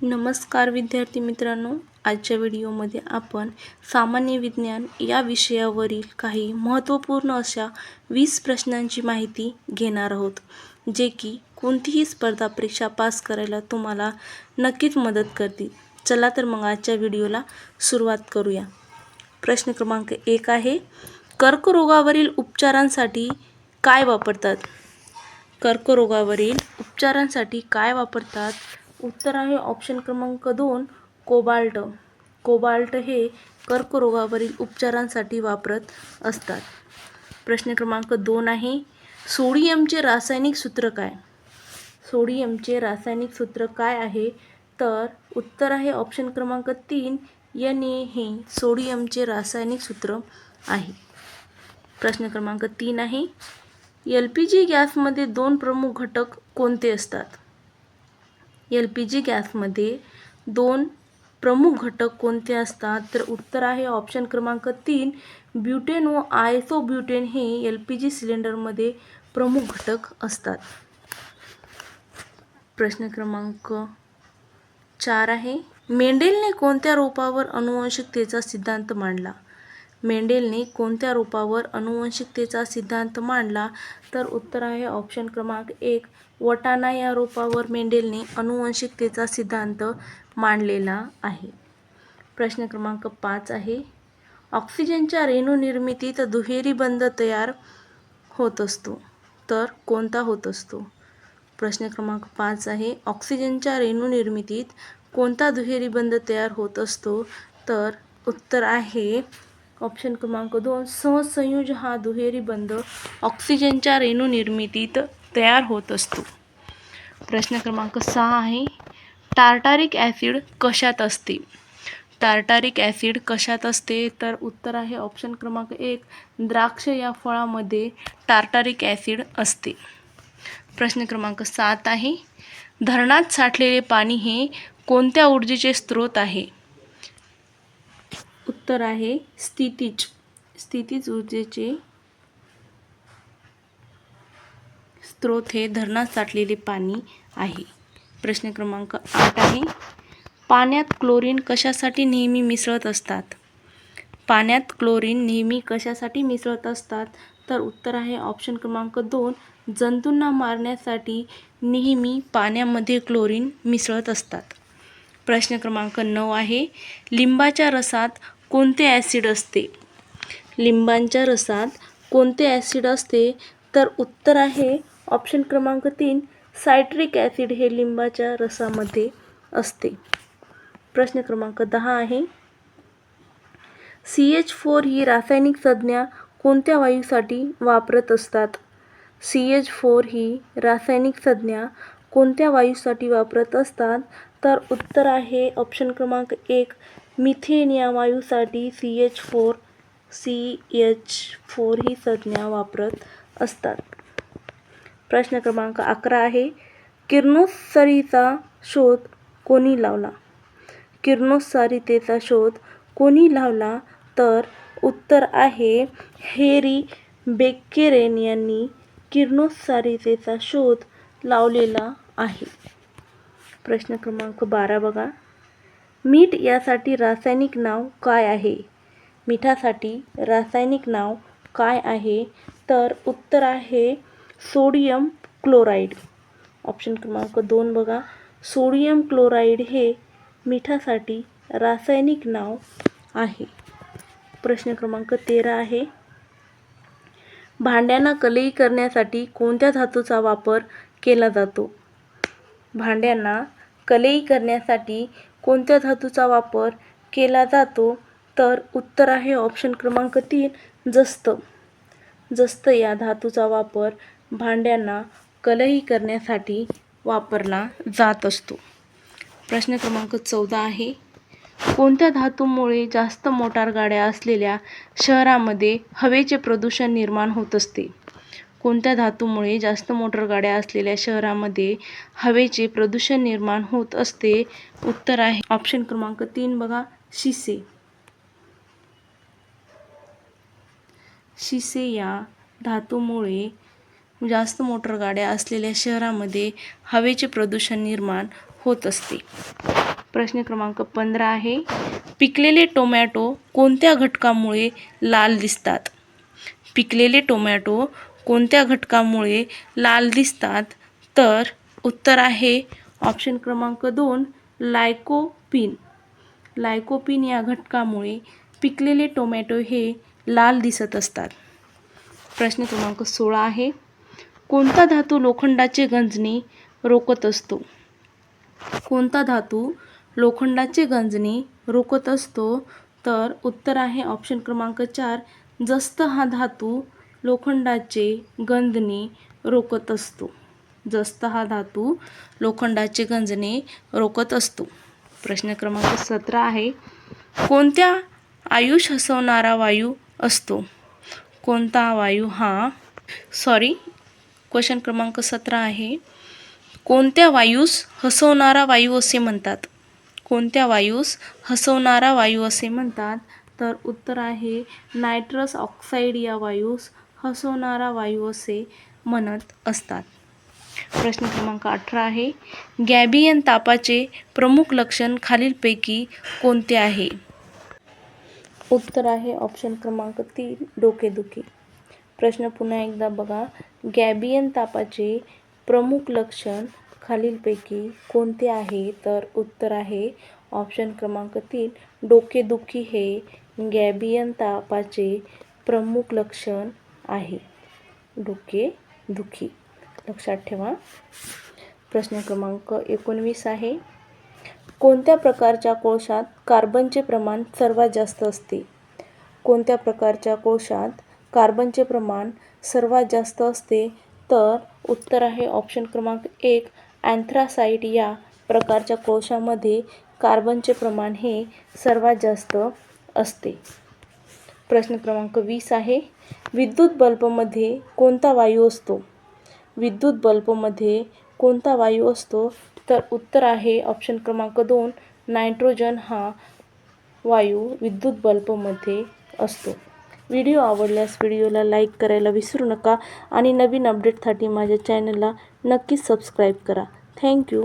नमस्कार विद्यार्थी मित्रांनो, आजच्या व्हिडिओमध्ये आपण सामान्य विज्ञान या विषयावरील काही महत्त्वपूर्ण अशा 20 प्रश्नांची माहिती घेणार आहोत, जे की कोणतीही स्पर्धा परीक्षा पास करायला तुम्हाला नक्कीच मदत करतील. चला तर मग आजच्या व्हिडिओला सुरुवात करूया. प्रश्न क्रमांक 1 आहे, कर्करोगावरील उपचारांसाठी काय वापरतात? कर्करोगावरील उपचारांसाठी काय वापरतात? उत्तर आहे ऑप्शन क्रमांक 2, कोबाल्ट. कोबाल्ट हे कर्करोगावरील उपचारांसाठी वापरत असतात. प्रश्न क्रमांक 2 आहे, सोडियमचे रासायनिक सूत्र काय? सोडियमचे रासायनिक सूत्र काय आहे? तर उत्तर आहे ऑप्शन क्रमांक 3, Na हे सोडियमचे रासायनिक सूत्र आहे. प्रश्न क्रमांक 3 आहे, LPG गॅसमध्ये 2 प्रमुख घटक कोणते असतात? LPG गॅसमध्ये 2 प्रमुख घटक कोणते असतात? तर उत्तर आहे ऑप्शन क्रमांक 3, ब्युटेन व आयसोब्युटेन हे LPG सिलेंडरमध्ये प्रमुख घटक असतात. प्रश्न क्रमांक 4 आहे, मेंडेलने कोणत्या रोपावर आनुवंशिकतेचा सिद्धांत मांडला? मेंडेलने कोणत्या रोपावर आनुवंशिकतेचा सिद्धांत मांडला? तर उत्तर आहे ऑप्शन क्रमांक 1, वटाणा या रोपावर मेंडेलने आनुवंशिकतेचा सिद्धांत मांडलेला आहे. प्रश्न क्रमांक 5 आहे, ऑक्सिजनच्या रेणूनिर्मितीत दुहेरी बंध तयार होत असतो, तर कोणता होत असतो? प्रश्न क्रमांक 5 आहे, ऑक्सिजनच्या रेणूनिर्मितीत कोणता दुहेरी बंध तयार होत असतो? तर उत्तर आहे ऑप्शन क्रमांक 2, सहसंयुज हा दुहेरी बंध ऑक्सिजनच्या रेणूनिर्मितीत तयार होत असतो. प्रश्न क्रमांक 6 आहे, टार्टारिक ॲसिड कशात असते? टार्टारिक ॲसिड कशात असते? तर उत्तर आहे ऑप्शन क्रमांक 1, द्राक्ष या फळामध्ये टार्टारिक ॲसिड असते. प्रश्न क्रमांक 7 आहे, धरणात साठलेले पाणी हे कोणत्या ऊर्जेचे स्रोत आहे? उत्तर आहे स्थितीज ऊर्जेचे स्रोत हे धरणात साठलेले पाणी आहे. प्रश्न क्रमांक 8 आहे, पाण्यात क्लोरीन कशासाठी नेहमी मिसळत असतात? पाण्यात क्लोरीन नेहमी कशासाठी मिसळत असतात? तर उत्तर आहे ऑप्शन क्रमांक 2, जंतूंना मारण्यासाठी नेहमी पाण्यामध्ये क्लोरीन मिसळत असतात. प्रश्न क्रमांक 9 आहे, लिंबाच्या रसात कोणते ॲसिड असते? लिंबाच्या रसात कोणते ॲसिड असते? तर उत्तर आहे ऑप्शन क्रमांक 3, सायट्रिक ॲसिड हे लिंबाच्या रसामध्ये असते. प्रश्न क्रमांक 10 आहे, CH4 ही रासायनिक संज्ञा कोणत्या वायूसाठी वापरत असतात? CH4 ही रासायनिक संज्ञा कोणत्या वायूसाठी वापरत असतात? तर उत्तर आहे ऑप्शन क्रमांक 1, मिथेन या वायूसाठी CH4 ही संज्ञा वापरत असतात. प्रश्न क्रमांक 11 आहे, किरणोत्सर्गीचा शोध कोणी लावला? किरणोत्सारीतेचा शोध कोणी लावला? तर उत्तर आहे हेरी बेक्केरेन यांनी किरणोत्सारीतेचा शोध लावलेला आहे. प्रश्न क्रमांक 12 बघा, मीठ यासाठी रासायनिक नाव काय आहे? मिठासाठी रासायनिक नाव काय आहे? तर उत्तर आहे सोडियम क्लोराईड. ऑप्शन क्रमांक 2 बघा, सोडियम क्लोराईड हे मिठासाठी रासायनिक नाव आहे. प्रश्न क्रमांक 13 आहे, भांड्यांना कलई करण्यासाठी कोणत्या धातूचा वापर केला जातो? भांड्यांना कलई करण्यासाठी कोणत्या धातूचा वापर केला जातो? तर उत्तर आहे ऑप्शन क्रमांक 3, जस्त या धातूचा वापर भांड्यांना कलई करण्यासाठी वापरला जात असतो. प्रश्न क्रमांक 14 आहे, कोणत्या धातूमुळे जास्त मोटार गाड्या असलेल्या शहरामध्ये हवेचे प्रदूषण निर्माण होत असते? कोणत्या धातूमुळे जास्त मोटार गाड्या असलेल्या शहरामध्ये हवेचे प्रदूषण निर्माण होत असते? उत्तर आहे ऑप्शन क्रमांक 3 बघा, शिसे. शिसे या धातूमुळे जास्त मोटार गाड्या असलेल्या शहरामध्ये हवेचे प्रदूषण निर्माण होत असते. प्रश्न क्रमांक 15 आहे, पिकलेले टोमॅटो कोणत्या घटकामुळे लाल दिसतात? पिकलेले टोमॅटो कोणत्या घटकामुळे लाल दिसतात? तर उत्तर आहे ऑप्शन क्रमांक 2 लायकोपीन. लायकोपीन या घटकामुळे पिकलेले टोमॅटो हे लाल दिसत असतात. प्रश्न क्रमांक 16 आहे, कोणता धातू लोखंडाचे गंजणे रोखत असतो? कोणता धातू लोखंडाचे गंजणे रोखत असतो? तर उत्तर आहे ऑप्शन क्रमांक 4 जस्त हा धातू लोखंडाचे गंजणे रोखत असतो. जस्त हा धातू लोखंडाचे गंजणे रोखत असतो. प्रश्न क्रमांक 17 आहे, कोणत्या आयुष हसवणारा वायू असतो? कोणता वायू हा क्वेश्चन क्रमांक 17 आहे, कोणत्या वायूस हसवणारा वायू असे म्हणतात? कोणत्या वायूस हसवणारा वायू असे म्हणतात? तर उत्तर आहे नायट्रस ऑक्साईड या वायूस हसवणारा वायू असे म्हणत असतात. प्रश्न क्रमांक 18 आहे, गॅबियन तापाचे प्रमुख लक्षण खालीलपैकी कोणते आहे? उत्तर आहे ऑप्शन क्रमांक 3 डोकेदुखी. प्रश्न पुन्हा एकदा बघा, गॅबियन तापाचे प्रमुख लक्षण खालीलपैकी कोणते आहे? तर उत्तर आहे ऑप्शन क्रमांक 3 डोकेदुखी हे गॅबियन तापाचे प्रमुख लक्षण आहे. डोकेदुखी लक्षात ठेवा. प्रश्न क्रमांक 19 आहे, कोणत्या प्रकारच्या कोळशात कार्बनचे प्रमाण सर्वात जास्त असते? कोणत्या प्रकारच्या कोळशात कार्बनचे प्रमाण सर्वात जास्त असते? तर उत्तर आहे ऑप्शन क्रमांक 1 अँथ्रासाइट या प्रकारच्या कोळशामध्ये कार्बनचे प्रमाण हे सर्वात जास्त असते. प्रश्न क्रमांक 20 आहे, विद्युत बल्बमध्ये कोणता वायू असतो? विद्युत बल्बमध्ये कोणता वायू असतो? तर उत्तर आहे ऑप्शन क्रमांक 2 नायट्रोजन हा वायू विद्युत बल्बमध्ये असतो. व्हिडिओ आवडल्यास व्हिडिओला लाईक करायला विसरू नका आणि नवीन अपडेटसाठी माझ्या चॅनलला नक्कीच सबस्क्राईब करा. थँक्यू.